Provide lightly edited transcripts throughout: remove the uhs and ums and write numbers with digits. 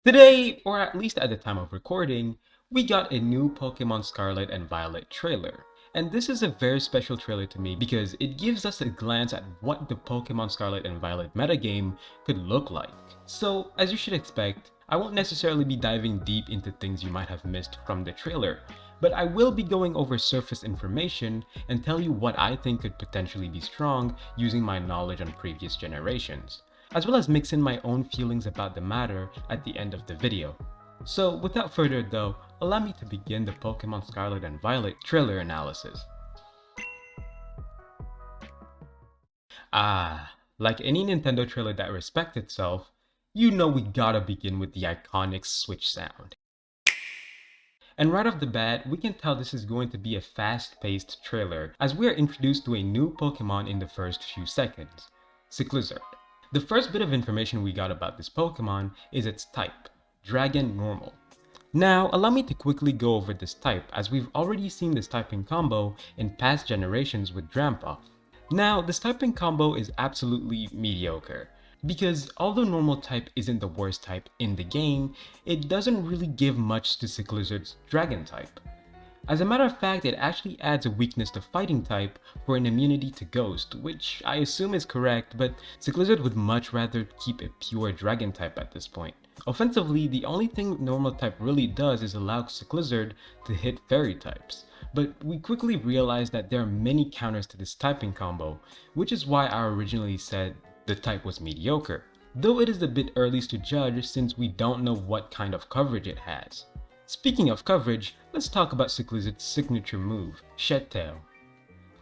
Today, or at least at the time of recording, we got a new Pokemon Scarlet and Violet trailer. And this is a very special trailer to me because it gives us a glance at what the Pokemon Scarlet and Violet metagame could look like. So, as you should expect, I won't necessarily be diving deep into things you might have missed from the trailer, but I will be going over surface information and tell you what I think could potentially be strong using my knowledge on previous generations, as well as mix in my own feelings about the matter at the end of the video. So without further ado, allow me to begin the Pokemon Scarlet and Violet trailer analysis. Like any Nintendo trailer that respects itself, you know we gotta begin with the iconic Switch sound. And right off the bat, we can tell this is going to be a fast-paced trailer as we are introduced to a new Pokemon in the first few seconds, Cyclizard. The first bit of information we got about this Pokemon is its type, Dragon Normal. Now, allow me to quickly go over this type as we've already seen this typing combo in past generations with Drampa. Now, this typing combo is absolutely mediocre, because although normal type isn't the worst type in the game, it doesn't really give much to Cyclizard's dragon type. As a matter of fact, it actually adds a weakness to fighting type for an immunity to ghost, which I assume is correct, but Cyclizard would much rather keep a pure dragon type at this point. Offensively, the only thing normal type really does is allow Cyclizard to hit fairy types, but we quickly realized that there are many counters to this typing combo, which is why I originally said the type was mediocre, though it is a bit early to judge since we don't know what kind of coverage it has. Speaking of coverage, let's talk about Cyclizard's signature move, Shed Tail.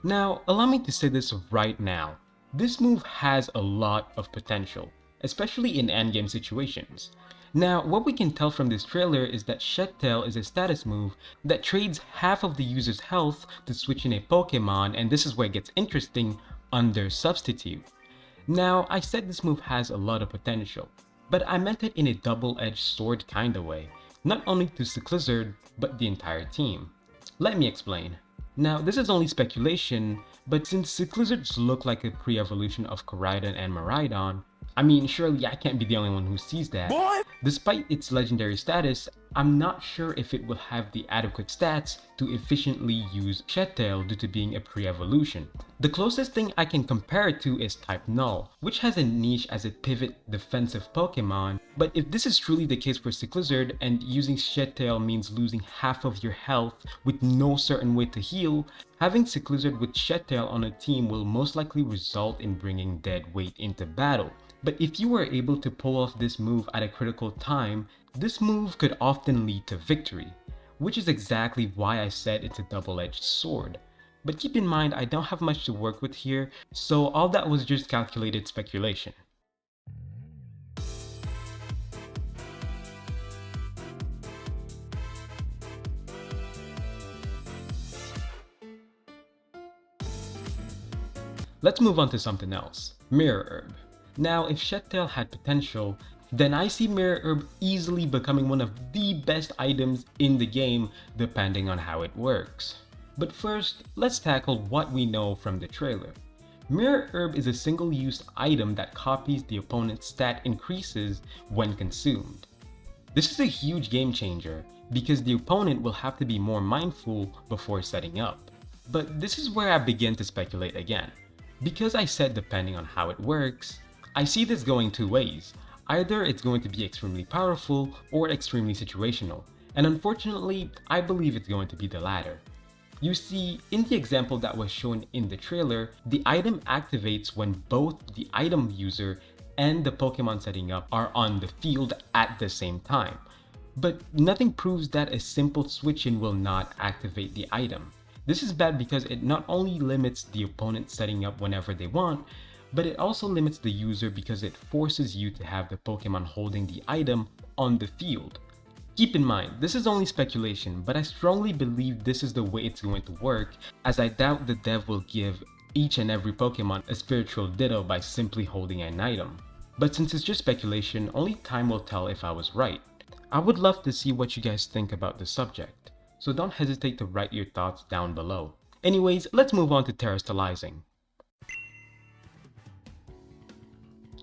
Now, allow me to say this right now, this move has a lot of potential, especially in endgame situations. Now, what we can tell from this trailer is that Shed Tail is a status move that trades half of the user's health to switch in a Pokemon, and this is where it gets interesting, under Substitute. Now, I said this move has a lot of potential, but I meant it in a double-edged sword kinda way, not only to Cyclizard, but the entire team. Let me explain. Now, this is only speculation, but since Cyclizards look like a pre-evolution of Koraidon and Miraidon, I mean, surely I can't be the only one who sees that. Despite its legendary status, I'm not sure if it will have the adequate stats to efficiently use Shed Tail due to being a pre-evolution. The closest thing I can compare it to is type Null, which has a niche as a pivot defensive Pokemon, but if this is truly the case for Cyclizard and using Shed Tail means losing half of your health with no certain way to heal, having Cyclizard with Shed Tail on a team will most likely result in bringing dead weight into battle. But if you were able to pull off this move at a critical time, this move could often lead to victory, which is exactly why I said it's a double-edged sword. But keep in mind, I don't have much to work with here, so all that was just calculated speculation. Let's move on to something else, Mirror Herb. Now, if Shed Tail had potential, then I see Mirror Herb easily becoming one of the best items in the game depending on how it works. But first, let's tackle what we know from the trailer. Mirror Herb is a single-use item that copies the opponent's stat increases when consumed. This is a huge game changer because the opponent will have to be more mindful before setting up. But this is where I begin to speculate again. Because I said depending on how it works, I see this going two ways. Either it's going to be extremely powerful or extremely situational, and unfortunately, I believe it's going to be the latter. You see, in the example that was shown in the trailer, the item activates when both the item user and the Pokemon setting up are on the field at the same time. But nothing proves that a simple switch-in will not activate the item. This is bad because it not only limits the opponent setting up whenever they want, but it also limits the user because it forces you to have the Pokemon holding the item on the field. Keep in mind, this is only speculation, but I strongly believe this is the way it's going to work, as I doubt the dev will give each and every Pokemon a spiritual ditto by simply holding an item. But since it's just speculation, only time will tell if I was right. I would love to see what you guys think about the subject, so don't hesitate to write your thoughts down below. Anyways, let's move on to Terastallizing.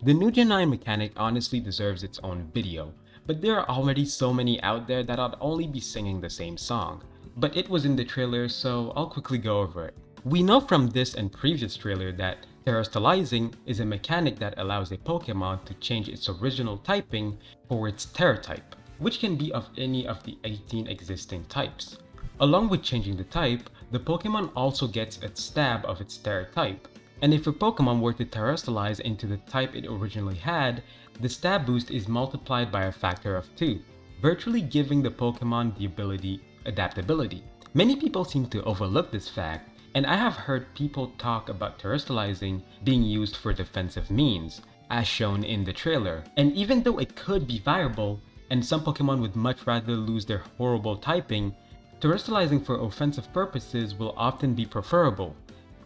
The new Gen 9 mechanic honestly deserves its own video, but there are already so many out there that I'd only be singing the same song. But it was in the trailer, so I'll quickly go over it. We know from this and previous trailer that Terastallizing is a mechanic that allows a Pokemon to change its original typing for its Tera type, which can be of any of the 18 existing types. Along with changing the type, the Pokemon also gets a stab of its Tera type, and if a Pokemon were to Terastallize into the type it originally had, the stab boost is multiplied by a factor of 2, virtually giving the Pokemon the ability adaptability. Many people seem to overlook this fact, and I have heard people talk about Terastallizing being used for defensive means, as shown in the trailer. And even though it could be viable, and some Pokemon would much rather lose their horrible typing, Terastallizing for offensive purposes will often be preferable,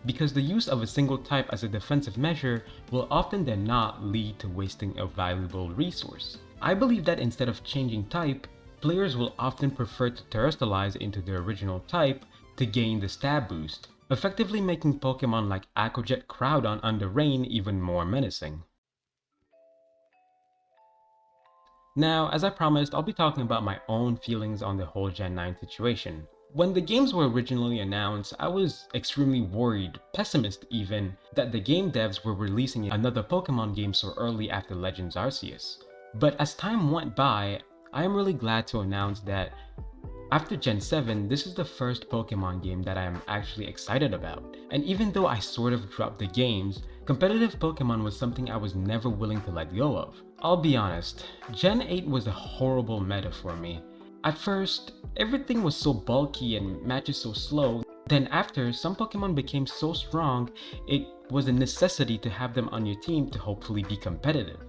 because the use of a single type as a defensive measure will often than not lead to wasting a valuable resource. I believe that instead of changing type, players will often prefer to Terastallize into their original type to gain the stab boost, effectively making Pokemon like Aquajet Groudon under Rain even more menacing. Now, as I promised, I'll be talking about my own feelings on the whole Gen 9 situation. When the games were originally announced, I was extremely worried, pessimist even, that the game devs were releasing another Pokemon game so early after Legends Arceus. But as time went by, I am really glad to announce that after Gen 7, this is the first Pokemon game that I am actually excited about. And even though I sort of dropped the games, competitive Pokemon was something I was never willing to let go of. I'll be honest, Gen 8 was a horrible meta for me. At first, everything was so bulky and matches so slow. Then after, some Pokemon became so strong, it was a necessity to have them on your team to hopefully be competitive.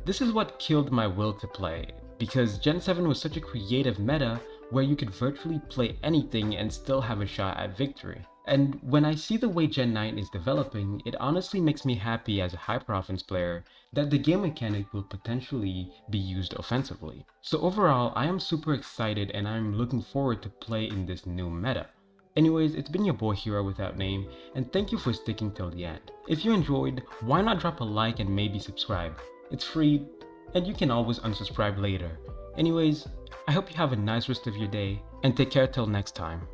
This is what killed my will to play, because Gen 7 was such a creative meta where you could virtually play anything and still have a shot at victory. And when I see the way Gen 9 is developing, it honestly makes me happy as a Hyper Offense player that the game mechanic will potentially be used offensively. So overall, I am super excited and I'm looking forward to play in this new meta. Anyways, it's been your boy Hero Without Name, and thank you for sticking till the end. If you enjoyed, why not drop a like and maybe subscribe? It's free, and you can always unsubscribe later. Anyways, I hope you have a nice rest of your day, and take care till next time.